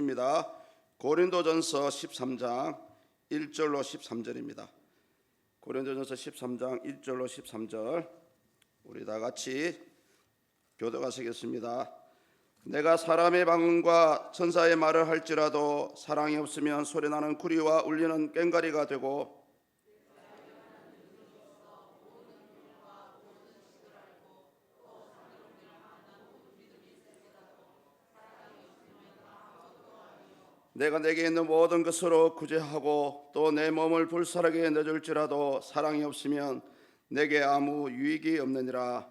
읽겠습니다. 고린도전서 13장 1절로 13절입니다. 고린도전서 13장 1절로 13절 우리 다 같이 교독하시겠습니다. 내가 사람의 방언과 천사의 말을 할지라도 사랑이 없으면 소리나는 구리와 울리는 꽹과리가 되고 내가 내게 있는 모든 것으로 구제하고 또 내 몸을 불살하게 내줄지라도 사랑이 없으면 내게 아무 유익이 없느니라.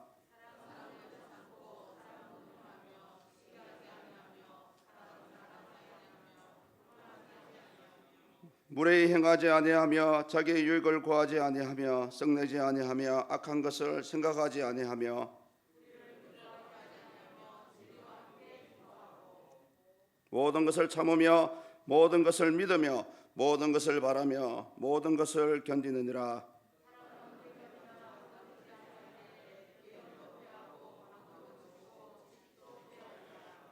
무례히 행하지 아니하며 자기의 유익을 구하지 아니하며 썩내지 아니하며 악한 것을 생각하지 아니하며 모든 것을 참으며 모든 것을 믿으며 모든 것을 바라며 모든 것을 견디느니라.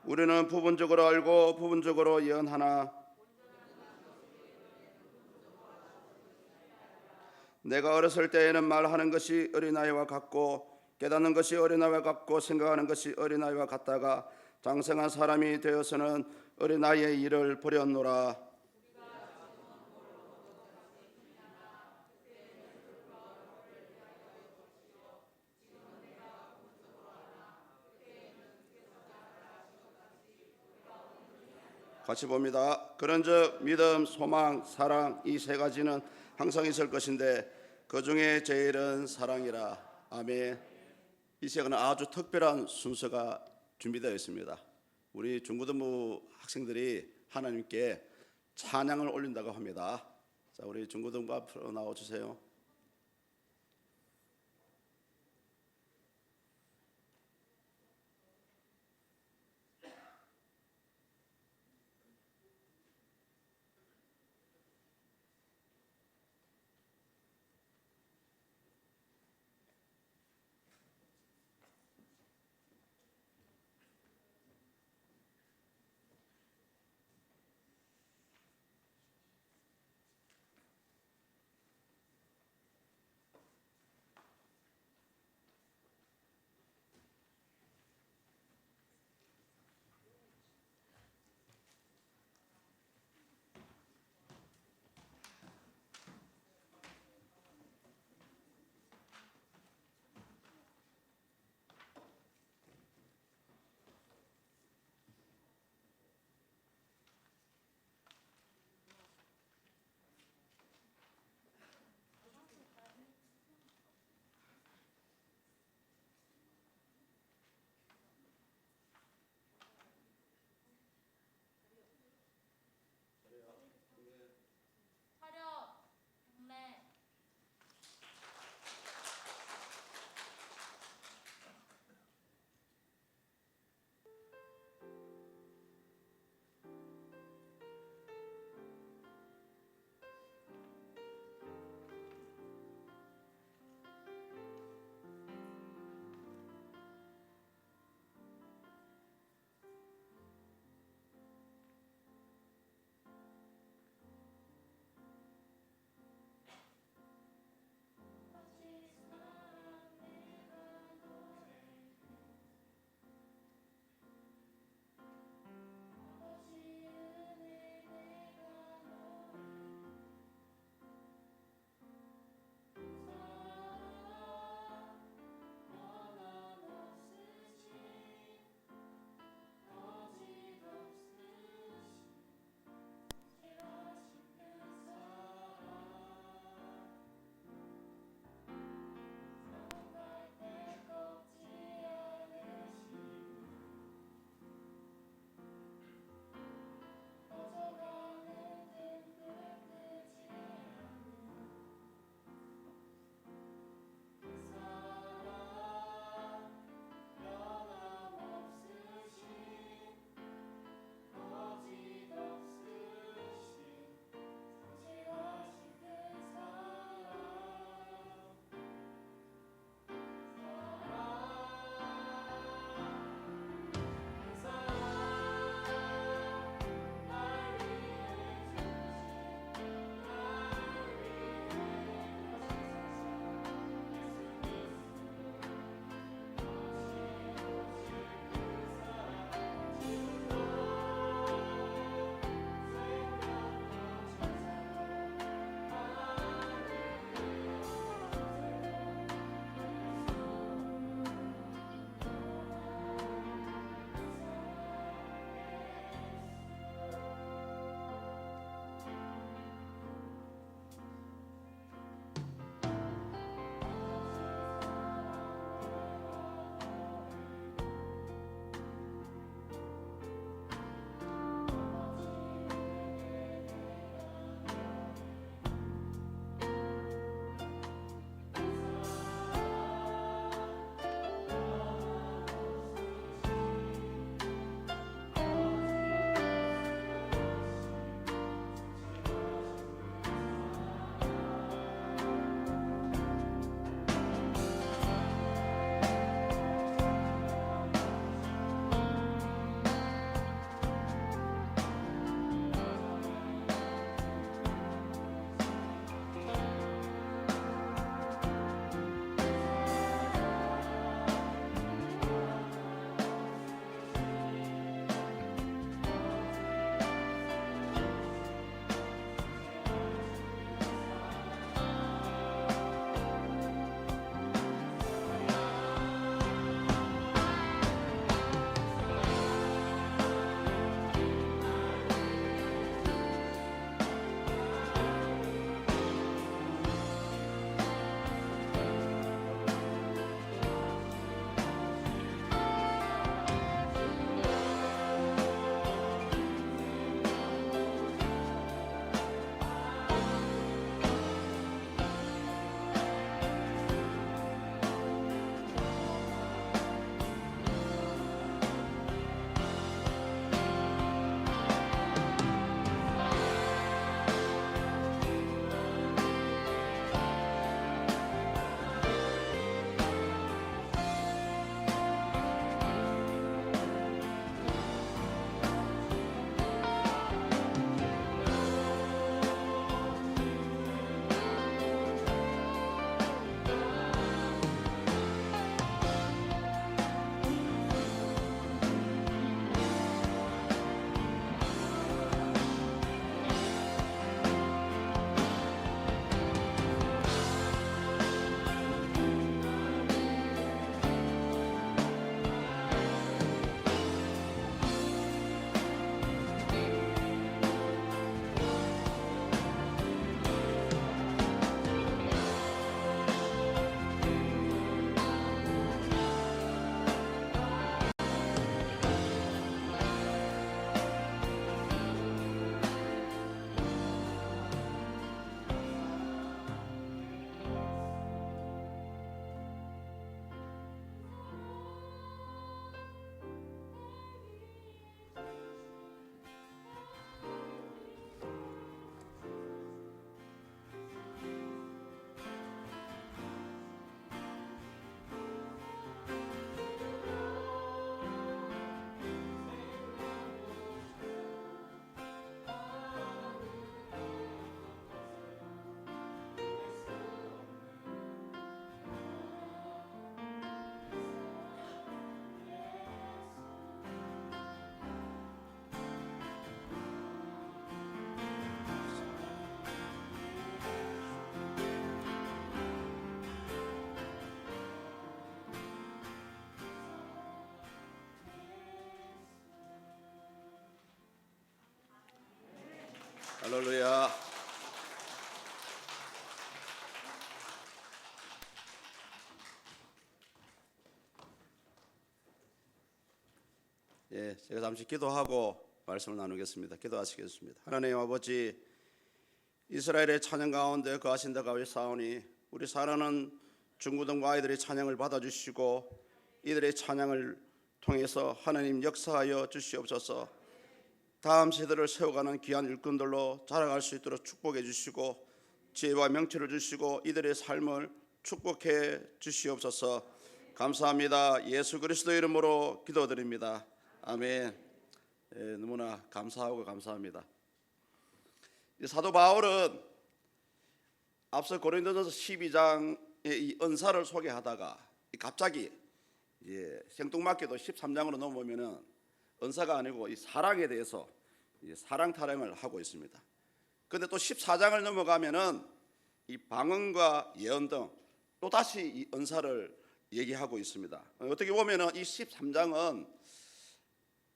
우리는 부분적으로 알고 부분적으로 예언하나 내가 어렸을 때에는 말하는 것이 어린아이와 같고 깨닫는 것이 어린아이와 같고 생각하는 것이 어린아이와 같다가 장성한 사람이 되어서는 어린아이의 일을 버렸노라. 같이 봅니다. 그런즉 믿음, 소망, 사랑 이 세 가지는 항상 있을 것인데 그 중에 제일은 사랑이라. 아멘. 이 시간은 아주 특별한 순서가 준비되어 있습니다. 우리 중고등부 학생들이 하나님께 찬양을 올린다고 합니다. 자, 우리 중고등부 앞으로 나와주세요. 할렐루야. 예, 제가 잠시 기도하고 말씀을 나누겠습니다. 기도하시겠습니다. 하나님 아버지, 이스라엘의 찬양 가운데 거하신다가 왜 사오니 우리 사랑하는 중고등부 아이들의 찬양을 받아주시고 이들의 찬양을 통해서 하나님 역사하여 주시옵소서. 다음 세대를 세워가는 귀한 일꾼들로 자라갈 수 있도록 축복해 주시고 지혜와 명철을 주시고 이들의 삶을 축복해 주시옵소서. 감사합니다. 예수 그리스도 이름으로 기도드립니다. 아멘. 예, 너무나 감사하고 감사합니다. 사도 바울은 앞서 고린도전서 12장의 이 은사를 소개하다가 갑자기 생뚱맞게도 13장으로 넘어오면은 은사가 아니고 이 사랑에 대해서 사랑 타령을 하고 있습니다. 그런데 또 14장을 넘어가면은 이 방언과 예언 등 또 다시 이 은사를 얘기하고 있습니다. 어떻게 보면은 이 13장은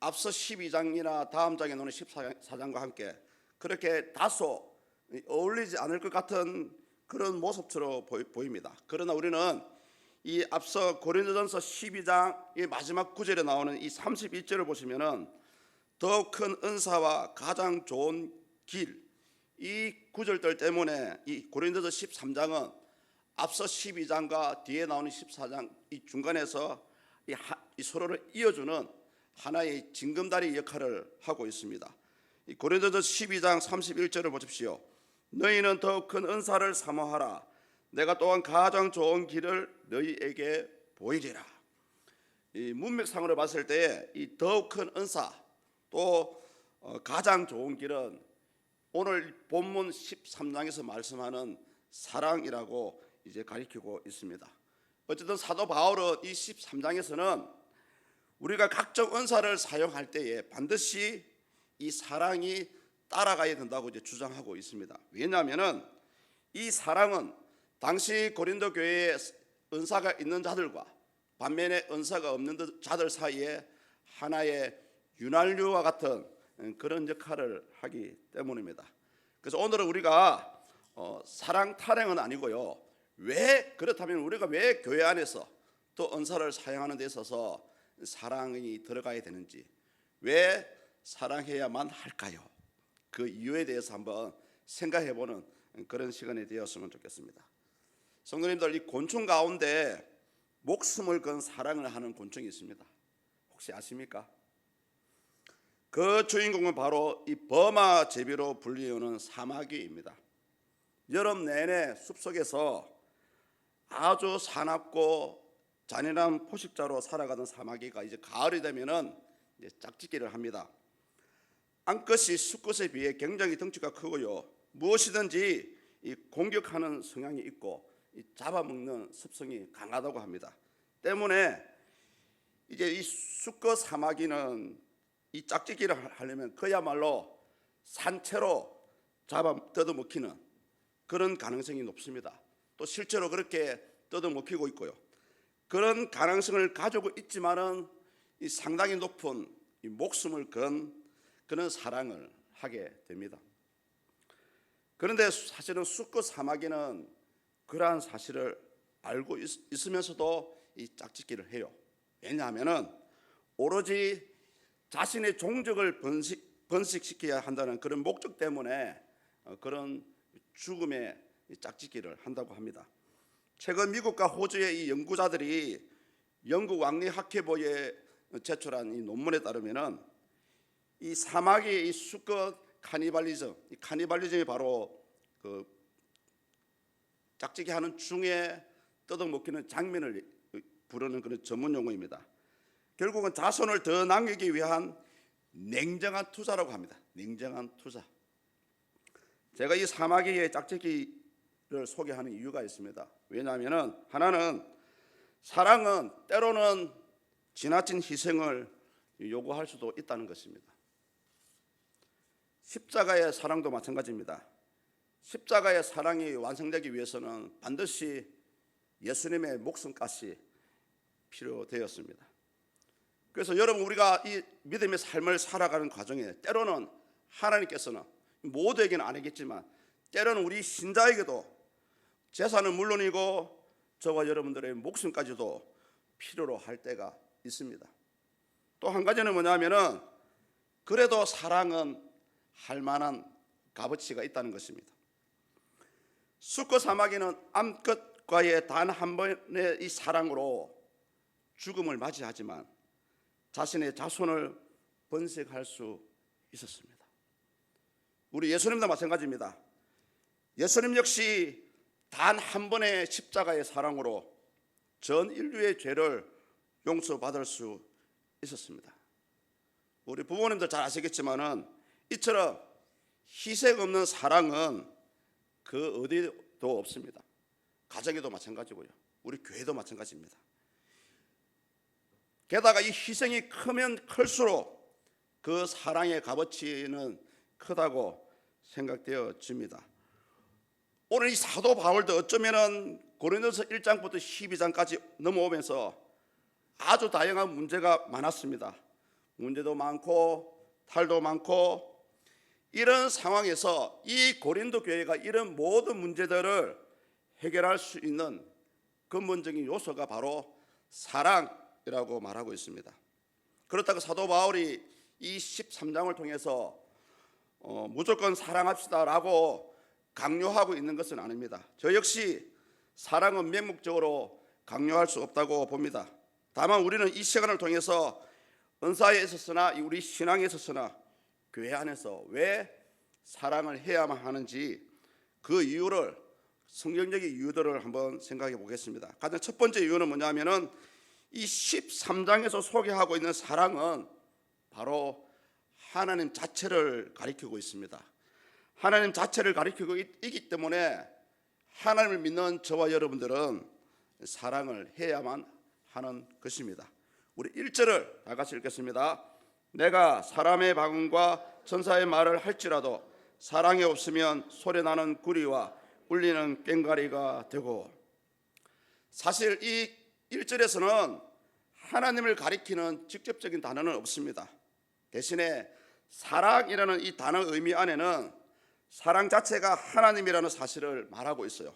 앞서 12장이나 다음 장에 나오는 14장과 함께 그렇게 다소 어울리지 않을 것 같은 그런 모습처럼 보입니다. 그러나 우리는 이 앞서 고린도전서 12장의 마지막 구절에 나오는 이 31절을 보시면은 더 큰 은사와 가장 좋은 길, 이 구절들 때문에 이 고린도서 13장은 앞서 12장과 뒤에 나오는 14장 이 중간에서 이 서로를 이어주는 하나의 징검다리 역할을 하고 있습니다. 이 고린도서 12장 31절을 보십시오. 너희는 더 큰 은사를 사모하라. 내가 또한 가장 좋은 길을 너희에게 보이리라. 이 문맥상으로 봤을 때 이 더 큰 은사 또 가장 좋은 길은 오늘 본문 13장에서 말씀하는 사랑이라고 이제 가리키고 있습니다. 어쨌든 사도 바울은 이 13장에서는 우리가 각종 은사를 사용할 때에 반드시 이 사랑이 따라가야 된다고 이제 주장하고 있습니다. 왜냐하면은 이 사랑은 당시 고린도 교회에 은사가 있는 자들과 반면에 은사가 없는 자들 사이에 하나의 윤활유와 같은 그런 역할을 하기 때문입니다. 그래서 오늘은 우리가 사랑 타령은 아니고요. 왜 그렇다면 우리가 왜 교회 안에서 또 은사를 사용하는 데 있어서 사랑이 들어가야 되는지, 왜 사랑해야만 할까요? 그 이유에 대해서 한번 생각해보는 그런 시간이 되었으면 좋겠습니다. 성도님들, 이 곤충 가운데 목숨을 건 사랑을 하는 곤충이 있습니다. 혹시 아십니까? 그 주인공은 바로 이 버마 제비로 불리우는 사마귀입니다. 여름 내내 숲속에서 아주 사납고 잔인한 포식자로 살아가던 사마귀가 이제 가을이 되면은 이제 짝짓기를 합니다. 암컷이 수컷에 비해 굉장히 덩치가 크고요. 무엇이든지 이 공격하는 성향이 있고 이 잡아먹는 습성이 강하다고 합니다. 때문에 이제 이 수컷 사마귀는 이 짝짓기를 하려면 그야말로 산채로 잡아 뜯어먹히는 그런 가능성이 높습니다. 또 실제로 그렇게 뜯어먹히고 있고요. 그런 가능성을 가지고 있지만은 이 상당히 높은 이 목숨을 건 그런 사랑을 하게 됩니다. 그런데 사실은 수컷 사마귀는 그러한 사실을 알고 있으면서도 이 짝짓기를 해요. 왜냐하면은 오로지 자신의 종족을 번식시켜야 한다는 그런 목적 때문에 그런 죽음의 짝짓기를 한다고 합니다. 최근 미국과 호주의 이 연구자들이 영국 왕리 학회보에 제출한 이 논문에 따르면은 이 사마귀의 이 수컷 카니발리즘, 이 카니발리즘이 바로 그 짝짓기 하는 중에 뜯어먹히는 장면을 부르는 그런 전문 용어입니다. 결국은 자손을 더 남기기 위한 냉정한 투자라고 합니다. 냉정한 투자. 제가 이 사마귀의 짝짓기를 소개하는 이유가 있습니다. 왜냐하면 하나는 사랑은 때로는 지나친 희생을 요구할 수도 있다는 것입니다. 십자가의 사랑도 마찬가지입니다. 십자가의 사랑이 완성되기 위해서는 반드시 예수님의 목숨값이 필요되었습니다. 그래서 여러분, 우리가 이 믿음의 삶을 살아가는 과정에 때로는 하나님께서는 모두에게는 아니겠지만 때로는 우리 신자에게도 재산은 물론이고 저와 여러분들의 목숨까지도 필요로 할 때가 있습니다. 또 한 가지는 뭐냐면은 그래도 사랑은 할 만한 값어치가 있다는 것입니다. 숫꽃 사마귀는 암컷과의 단 한 번의 이 사랑으로 죽음을 맞이하지만 자신의 자손을 번식할 수 있었습니다. 우리 예수님도 마찬가지입니다. 예수님 역시 단 한 번의 십자가의 사랑으로 전 인류의 죄를 용서받을 수 있었습니다. 우리 부모님들 잘 아시겠지만은 이처럼 희생 없는 사랑은 그 어디도 없습니다. 가정에도 마찬가지고요. 우리 교회도 마찬가지입니다. 게다가 이 희생이 크면 클수록 그 사랑의 값어치는 크다고 생각되어집니다. 오늘 이 사도 바울도 어쩌면은 고린도서 1장부터 12장까지 넘어오면서 아주 다양한 문제가 많았습니다. 문제도 많고 탈도 많고 이런 상황에서 이 고린도 교회가 이런 모든 문제들을 해결할 수 있는 근본적인 요소가 바로 사랑이라고 말하고 있습니다. 그렇다고 사도 바울이 이 13장을 통해서 무조건 사랑합시다라고 강요하고 있는 것은 아닙니다. 저 역시 사랑은 맹목적으로 강요할 수 없다고 봅니다. 다만 우리는 이 시간을 통해서 은사에 있어서나 우리 신앙에 있어서나 교회 안에서 왜 사랑을 해야만 하는지 그 이유를 성경적인 이유들을 한번 생각해 보겠습니다. 가장 첫 번째 이유는 뭐냐면은 이 13장에서 소개하고 있는 사랑은 바로 하나님 자체를 가리키고 있습니다. 하나님 자체를 가리키고 있기 때문에 하나님을 믿는 저와 여러분들은 사랑을 해야만 하는 것입니다. 우리 1절을 다 같이 읽겠습니다. 내가 사람의 방언과 천사의 말을 할지라도 사랑이 없으면 소리나는 구리와 울리는 꽹과리가 되고. 사실 이 1절에서는 하나님을 가리키는 직접적인 단어는 없습니다. 대신에 사랑이라는 이 단어 의미 안에는 사랑 자체가 하나님이라는 사실을 말하고 있어요.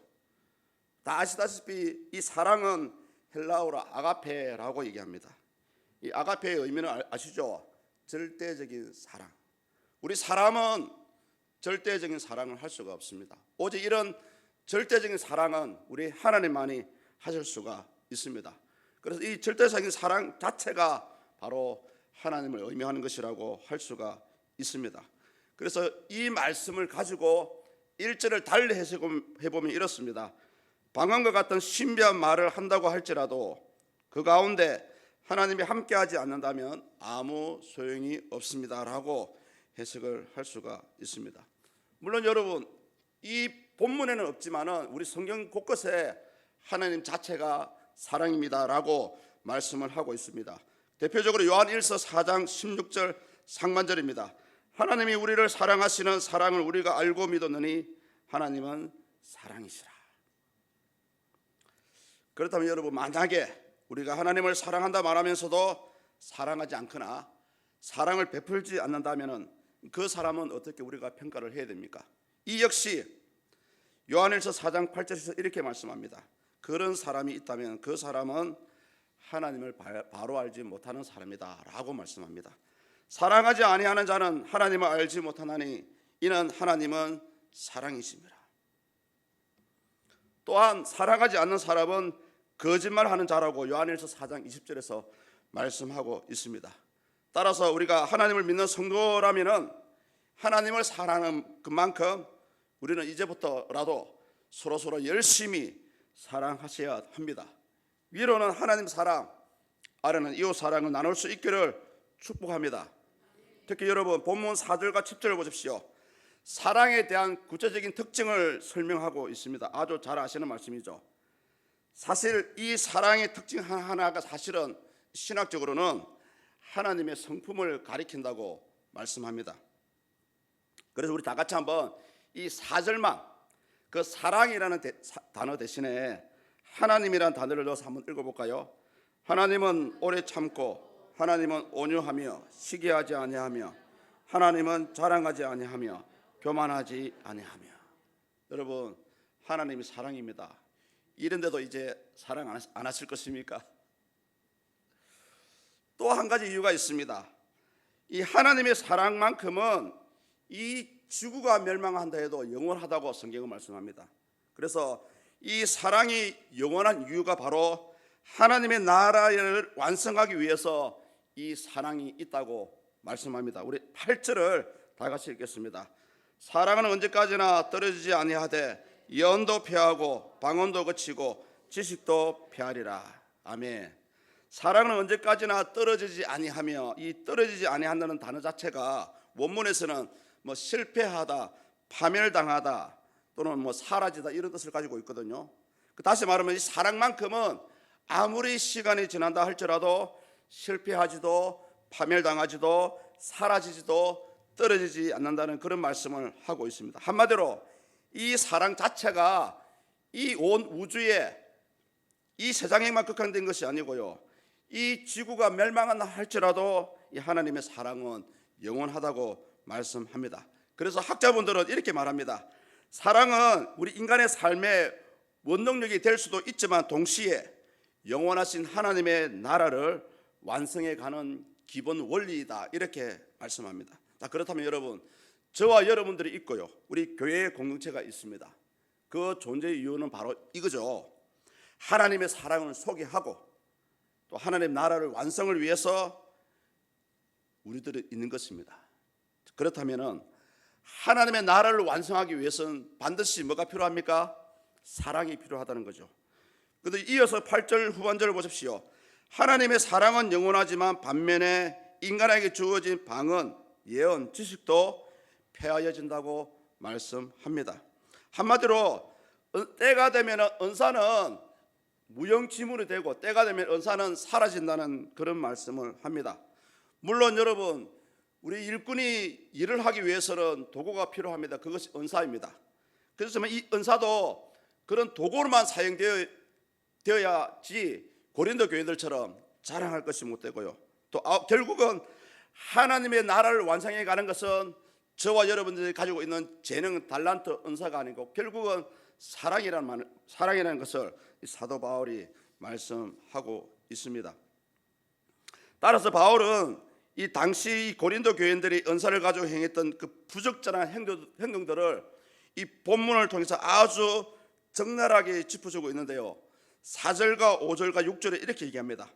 다 아시다시피 이 사랑은 헬라어로 아가페라고 얘기합니다. 이 아가페의 의미는 아시죠? 절대적인 사랑. 우리 사람은 절대적인 사랑을 할 수가 없습니다. 오직 이런 절대적인 사랑은 우리 하나님만이 하실 수가 있습니다. 그래서 이 절대적인 사랑 자체가 바로 하나님을 의미하는 것이라고 할 수가 있습니다. 그래서 이 말씀을 가지고 1절을 달리 해보면 이렇습니다. 방언과 같은 신비한 말을 한다고 할지라도 그 가운데 하나님이 함께하지 않는다면 아무 소용이 없습니다라고 해석을 할 수가 있습니다. 물론 여러분 이 본문에는 없지만은 우리 성경 곳곳에 하나님 자체가 사랑입니다라고 말씀을 하고 있습니다. 대표적으로 요한 1서 4장 16절 상반절입니다. 하나님이 우리를 사랑하시는 사랑을 우리가 알고 믿었느니 하나님은 사랑이시라. 그렇다면 여러분 만약에 우리가 하나님을 사랑한다 말하면서도 사랑하지 않거나 사랑을 베풀지 않는다면 그 사람은 어떻게 우리가 평가를 해야 됩니까? 이 역시 요한일서 4장 8절에서 이렇게 말씀합니다. 그런 사람이 있다면 그 사람은 하나님을 바로 알지 못하는 사람이다 라고 말씀합니다. 사랑하지 아니하는 자는 하나님을 알지 못하나니 이는 하나님은 사랑이십니다. 또한 사랑하지 않는 사람은 거짓말하는 자라고 요한일서 4장 20절에서 말씀하고 있습니다. 따라서 우리가 하나님을 믿는 성도라면은 하나님을 사랑하는 그만큼 우리는 이제부터라도 서로 열심히 사랑하셔야 합니다. 위로는 하나님 사랑, 아래는 이웃 사랑을 나눌 수 있기를 축복합니다. 특히 여러분 본문 4절과 10절을 보십시오. 사랑에 대한 구체적인 특징을 설명하고 있습니다. 아주 잘 아시는 말씀이죠. 사실 이 사랑의 특징 하나가 사실은 신학적으로는 하나님의 성품을 가리킨다고 말씀합니다. 그래서 우리 다 같이 한번 이 4절만 그 사랑이라는 단어 대신에 하나님이라는 단어를 넣어서 한번 읽어볼까요? 하나님은 오래 참고, 하나님은 온유하며 시기하지 아니하며, 하나님은 자랑하지 아니하며, 교만하지 아니하며. 여러분, 하나님이 사랑입니다. 이런데도 이제 사랑 안 하실 것입니까? 또 한 가지 이유가 있습니다. 이 하나님의 사랑만큼은 이 지구가 멸망한다 해도 영원하다고 성경은 말씀합니다. 그래서 이 사랑이 영원한 이유가 바로 하나님의 나라를 완성하기 위해서 이 사랑이 있다고 말씀합니다. 우리 8절을 다 같이 읽겠습니다. 사랑은 언제까지나 떨어지지 아니하되 예언도 패하고 방언도 그치고 지식도 패하리라. 아멘. 사랑은 언제까지나 떨어지지 아니하며, 이 떨어지지 아니한다는 단어 자체가 원문에서는 뭐 실패하다, 파멸당하다 또는 뭐 사라지다 이런 뜻을 가지고 있거든요. 다시 말하면 이 사랑만큼은 아무리 시간이 지난다 할지라도 실패하지도 파멸당하지도 사라지지도 떨어지지 않는다는 그런 말씀을 하고 있습니다. 한마디로 이 사랑 자체가 이 온 우주에 이 세상에만 국한된 것이 아니고요, 이 지구가 멸망한다 할지라도 이 하나님의 사랑은 영원하다고 말씀합니다. 그래서 학자분들은 이렇게 말합니다. 사랑은 우리 인간의 삶의 원동력이 될 수도 있지만 동시에 영원하신 하나님의 나라를 완성해 가는 기본 원리이다, 이렇게 말씀합니다. 자, 그렇다면 여러분, 저와 여러분들이 있고요, 우리 교회의 공동체가 있습니다. 그 존재의 이유는 바로 이거죠. 하나님의 사랑을 소개하고 또 하나님의 나라를 완성을 위해서 우리들이 있는 것입니다. 그렇다면 하나님의 나라를 완성하기 위해서는 반드시 뭐가 필요합니까? 사랑이 필요하다는 거죠. 그런데 이어서 8절 후반절을 보십시오. 하나님의 사랑은 영원하지만 반면에 인간에게 주어진 방언, 예언, 지식도 폐하여진다고 말씀합니다. 한마디로 때가 되면 은사는 무용지물이 되고 때가 되면 은사는 사라진다는 그런 말씀을 합니다. 물론 여러분, 우리 일꾼이 일을 하기 위해서는 도구가 필요합니다. 그것이 은사입니다. 그렇지만 이 은사도 그런 도구로만 사용되어야지 고린도 교인들처럼 자랑할 것이 못 되고요, 또 결국은 하나님의 나라를 완성해 가는 것은 저와 여러분들이 가지고 있는 재능, 달란트, 은사가 아니고 결국은 사랑이라는 것을 사도 바울이 말씀하고 있습니다. 따라서 바울은 이 당시 고린도 교인들이 은사를 가지고 행했던 그 부적절한 행동들을 이 본문을 통해서 아주 적나라하게 짚어주고 있는데요, 4절과 5절과 6절에 이렇게 얘기합니다.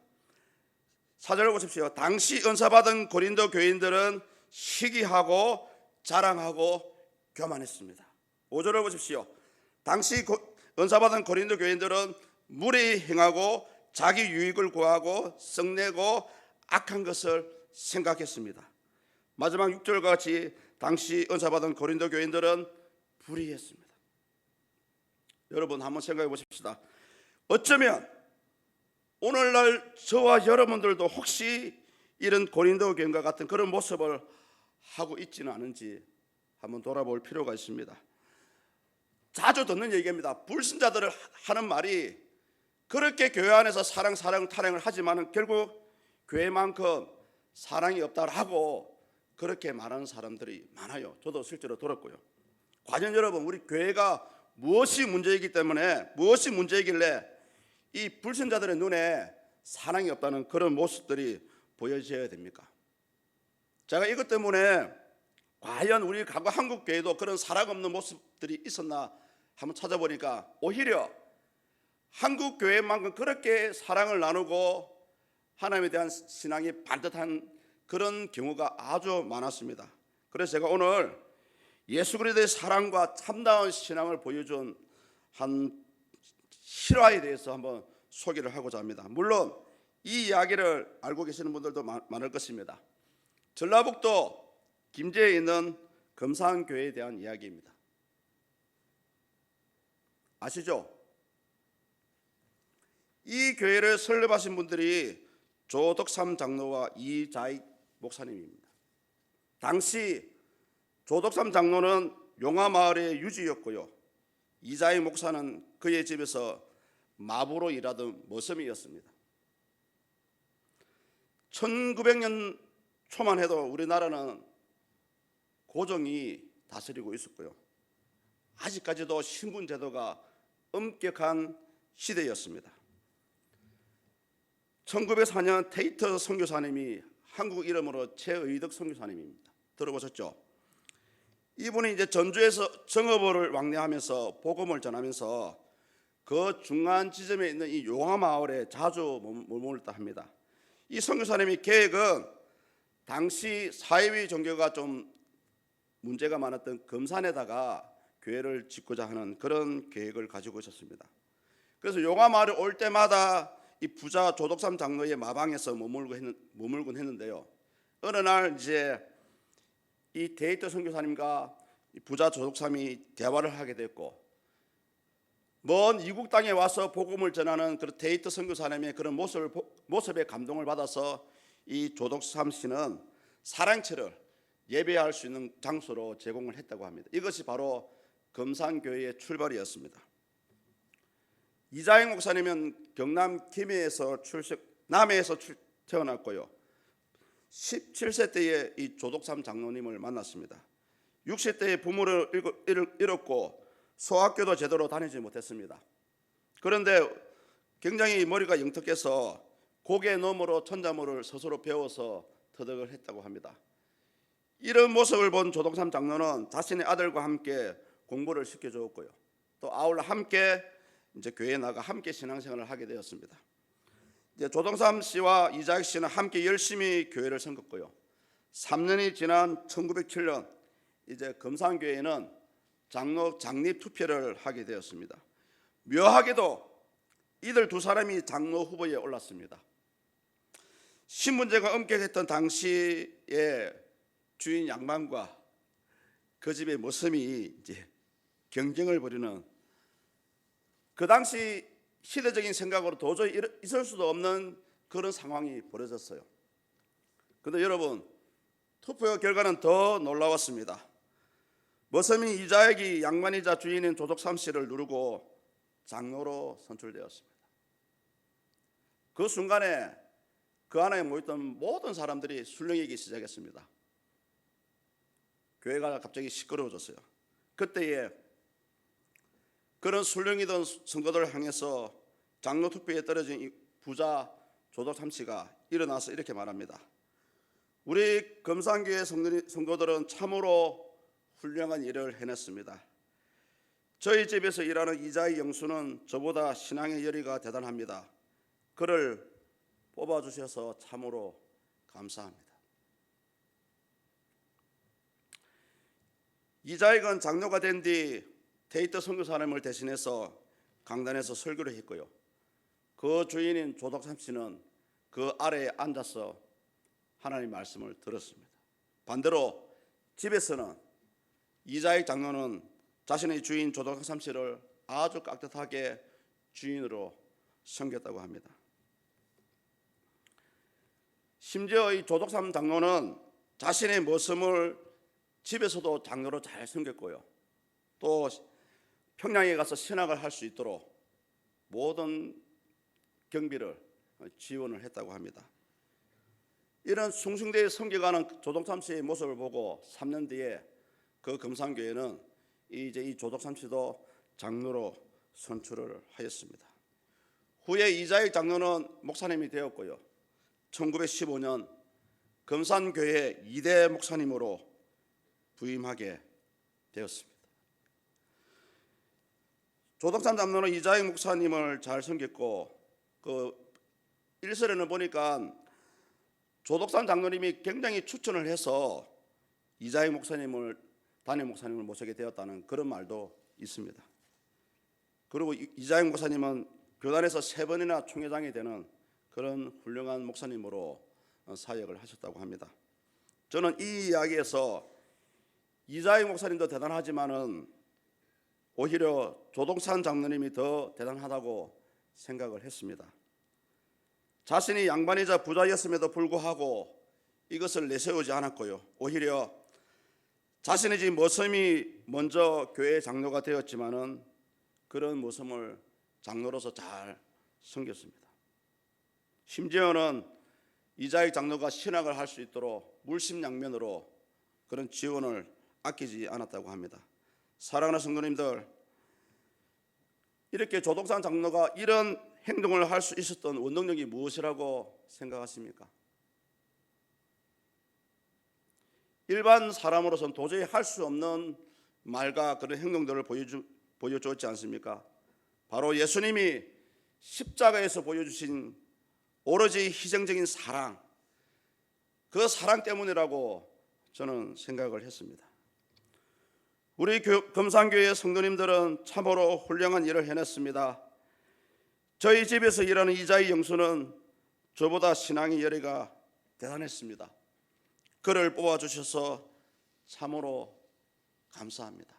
4절을 보십시오. 당시 은사받은 고린도 교인들은 시기하고 자랑하고 교만했습니다. 5절을 보십시오. 당시 은사받은 고린도 교인들은 무례히 행하고 자기 유익을 구하고 썩내고 악한 것을 생각했습니다. 마지막 6절과 같이 당시 은사받은 고린도 교인들은 불의했습니다. 여러분, 한번 생각해 보십시다. 어쩌면 오늘날 저와 여러분들도 혹시 이런 고린도 교인과 같은 그런 모습을 하고 있지는 않은지 한번 돌아볼 필요가 있습니다. 자주 듣는 얘기입니다. 불신자들을 하는 말이 그렇게 교회 안에서 사랑 타령을 하지만 결국 교회만큼 사랑이 없다라고 그렇게 말하는 사람들이 많아요. 저도 실제로 들었고요. 과연 여러분, 우리 교회가 무엇이 문제이길래 이 불신자들의 눈에 사랑이 없다는 그런 모습들이 보여져야 됩니까? 제가 이것 때문에 과연 우리 한국 교회도 그런 사랑 없는 모습들이 있었나 한번 찾아보니까 오히려 한국 교회만큼 그렇게 사랑을 나누고 하나님에 대한 신앙이 반듯한 그런 경우가 아주 많았습니다. 그래서 제가 오늘 예수 그리스도의 사랑과 참다운 신앙을 보여준 한 실화에 대해서 한번 소개를 하고자 합니다. 물론 이 이야기를 알고 계시는 분들도 많을 것입니다. 전라북도 김제에 있는 금산교회에 대한 이야기입니다. 아시죠? 이 교회를 설립하신 분들이 조덕삼 장로와 이자익 목사님입니다. 당시 조덕삼 장로는 용화마을의 유지였고요, 이자익 목사는 그의 집에서 마부로 일하던 머슴이었습니다. 1900년 초만 해도 우리나라는 고종이 다스리고 있었고요. 아직까지도 신분 제도가 엄격한 시대였습니다. 1904년 테이트 선교사님이 한국 이름으로 최의덕 선교사님입니다. 들어보셨죠? 이분이 이제 전주에서 정어보를 왕래하면서 복음을 전하면서 그 중간 지점에 있는 이 용화마을에 자주 머물렀다 합니다. 이 선교사님의 계획은 당시 사회주의 종교가 좀 문제가 많았던 금산에다가 교회를 짓고자 하는 그런 계획을 가지고 있었습니다. 그래서 용화마을에 올 때마다 이 부자 조덕삼 장로의 마방에서 머물곤 했는데요. 어느 날 이제 이 데이터 선교사님과 이 부자 조덕삼이 대화를 하게 됐고, 먼 이국 땅에 와서 복음을 전하는 그 데이터 선교사님의 그런 모습에 감동을 받아서 이 조덕삼 씨는 사랑채를 예배할 수 있는 장소로 제공을 했다고 합니다. 이것이 바로 금산교회의 출발이었습니다. 이자영 목사님은 경남 김해에서 남해에서 태어났고요. 17세 때에 이 조덕삼 장로님을 만났습니다. 60대에 부모를 잃었고 소학교도 제대로 다니지 못했습니다. 그런데 굉장히 머리가 영특해서 고개 너머로 천자모를 스스로 배워서 터득을 했다고 합니다. 이런 모습을 본 조덕삼 장로는 자신의 아들과 함께 공부를 시켜주었고요. 또 아울러 함께 이제 교회에 나가 함께 신앙생활을 하게 되었습니다. 이제 조덕삼 씨와 이자익 씨는 함께 열심히 교회를 섬겼고요. 3년이 지난 1907년 이제 금산교회는 장로 장립 투표를 하게 되었습니다. 묘하게도 이들 두 사람이 장로 후보에 올랐습니다. 신분제가 엄격했던 당시에 주인 양반과 그 집의 모습이 이제 경쟁을 벌이는, 그 당시 시대적인 생각으로 도저히 있을 수도 없는 그런 상황이 벌어졌어요. 그런데 여러분, 투표 결과는 더 놀라웠습니다. 머슴인 이자익이 양반이자 주인인 조덕삼 씨를 누르고 장로로 선출되었습니다. 그 순간에 그 안에 모였던 모든 사람들이 술렁이기 시작했습니다. 교회가 갑자기 시끄러워졌어요. 그때에 그런 술렁이던 성도들을 향해서 장로 투표에 떨어진 이 부자 조덕삼 씨가 일어나서 이렇게 말합니다. 우리 금산교회 성도들은 참으로 훌륭한 일을 해냈습니다. 저희 집에서 일하는 이자희 영수는 저보다 신앙의 열의가 대단합니다. 그를 뽑아주셔서 참으로 감사합니다. 이자익은 장로가 된 뒤 데이터 선교사님을 대신해서 강단에서 설교를 했고요. 그 주인인 조덕삼 씨는 그 아래에 앉아서 하나님의 말씀을 들었습니다. 반대로 집에서는 이자익 장로는 자신의 주인 조덕삼 씨를 아주 깍듯하게 주인으로 섬겼다고 합니다. 심지어 이 조덕삼 장로는 자신의 모습을 집에서도 장로로 잘 섬겼고요. 또 평양에 가서 신학을 할 수 있도록 모든 경비를 지원을 했다고 합니다. 이런 숭숭대에 섬겨가는 조덕삼 씨의 모습을 보고 3년 뒤에 그 금산교회는 이제 이 조덕삼 씨도 장로로 선출을 하였습니다. 후에 이자익 장로는 목사님이 되었고요. 1915년 금산교회 2대 목사님으로 부임하게 되었습니다. 조덕삼 장로는 이자익 목사님을 잘 섬겼고, 그 일설에는 보니까 조덕삼 장로님이 굉장히 추천을 해서 이자익 목사님을 담임 목사님을 모시게 되었다는 그런 말도 있습니다. 그리고 이자익 목사님은 교단에서 3번이나 총회장이 되는 그런 훌륭한 목사님으로 사역을 하셨다고 합니다. 저는 이 이야기에서 이자익 목사님도 대단하지만은 오히려 조덕삼 장로님이 더 대단하다고 생각을 했습니다. 자신이 양반이자 부자였음에도 불구하고 이것을 내세우지 않았고요. 오히려 자신의 집 머슴이 먼저 교회 장로가 되었지만은 그런 모습을 장로로서 잘 섬겼습니다. 심지어는 이자익 장로가 신학을 할 수 있도록 물심양면으로 그런 지원을 아끼지 않았다고 합니다. 사랑하는 성도님들, 이렇게 조동산 장로가 이런 행동을 할 수 있었던 원동력이 무엇이라고 생각하십니까? 일반 사람으로서는 도저히 할 수 없는 말과 그런 행동들을 보여주었지 않습니까? 바로 예수님이 십자가에서 보여주신 오로지 희생적인 사랑, 그 사랑 때문이라고 저는 생각을 했습니다. 우리 금산교회 성도님들은 참으로 훌륭한 일을 해냈습니다. 저희 집에서 일하는 이자희 영수는 저보다 신앙의 열의가 대단했습니다. 그를 뽑아주셔서 참으로 감사합니다.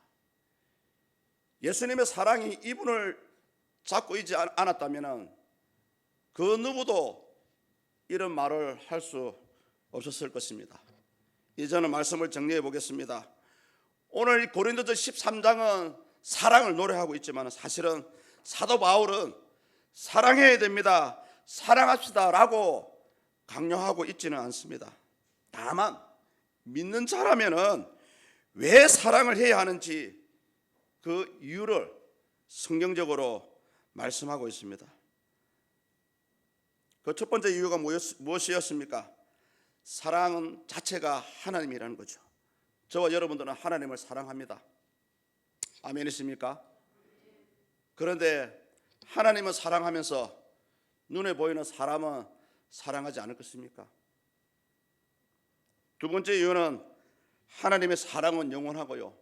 예수님의 사랑이 이분을 잡고 있지 않았다면 그 누구도 이런 말을 할 수 없었을 것입니다. 이제는 말씀을 정리해 보겠습니다. 오늘 고린도서 13장은 사랑을 노래하고 있지만 사실은 사도 바울은 사랑해야 됩니다, 사랑합시다 라고 강요하고 있지는 않습니다. 다만 믿는 자라면은 왜 사랑을 해야 하는지 그 이유를 성경적으로 말씀하고 있습니다. 그 첫 번째 이유가 무엇이었습니까? 사랑은 자체가 하나님이라는 거죠. 저와 여러분들은 하나님을 사랑합니다. 아멘이십니까? 그런데 하나님은 사랑하면서 눈에 보이는 사람은 사랑하지 않을 것입니까? 두 번째 이유는 하나님의 사랑은 영원하고요,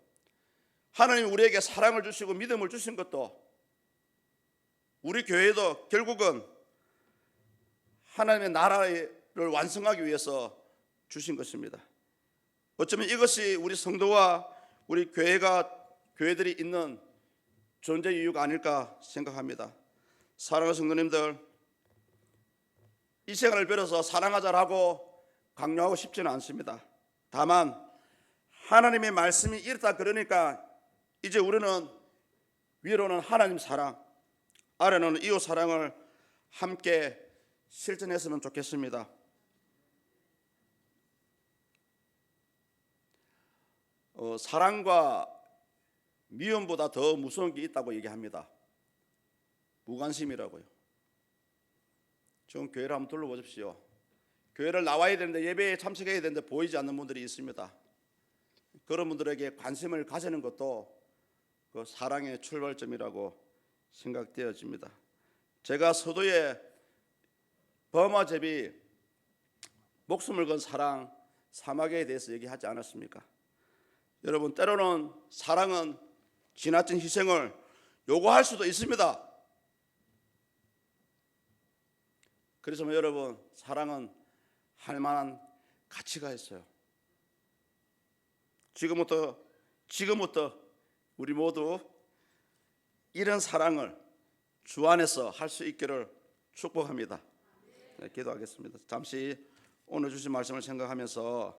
하나님이 우리에게 사랑을 주시고 믿음을 주신 것도, 우리 교회도 결국은 하나님의 나라를 완성하기 위해서 주신 것입니다. 어쩌면 이것이 우리 성도와 우리 교회들이 있는 존재 이유가 아닐까 생각합니다. 사랑하는 성도님들, 이 시간을 빌어서 사랑하자라고 강요하고 싶지는 않습니다. 다만 하나님의 말씀이 이렇다 그러니까 이제 우리는 위로는 하나님 사랑, 아래는 이웃 사랑을 함께 실천했으면 좋겠습니다. 사랑과 미움보다 더 무서운 게 있다고 얘기합니다. 무관심이라고요. 지금 교회를 한번 둘러보십시오. 교회를 나와야 되는데, 예배에 참석해야 되는데 보이지 않는 분들이 있습니다. 그런 분들에게 관심을 가지는 것도 그 사랑의 출발점이라고 생각되어집니다. 제가 서두에 버마 제비 목숨을 건 사랑 사막에 대해서 얘기하지 않았습니까? 여러분, 때로는 사랑은 지나친 희생을 요구할 수도 있습니다. 그래서 여러분, 사랑은 할 만한 가치가 있어요. 지금부터 우리 모두 이런 사랑을 주 안에서 할 수 있기를 축복합니다. 네, 기도하겠습니다. 잠시 오늘 주신 말씀을 생각하면서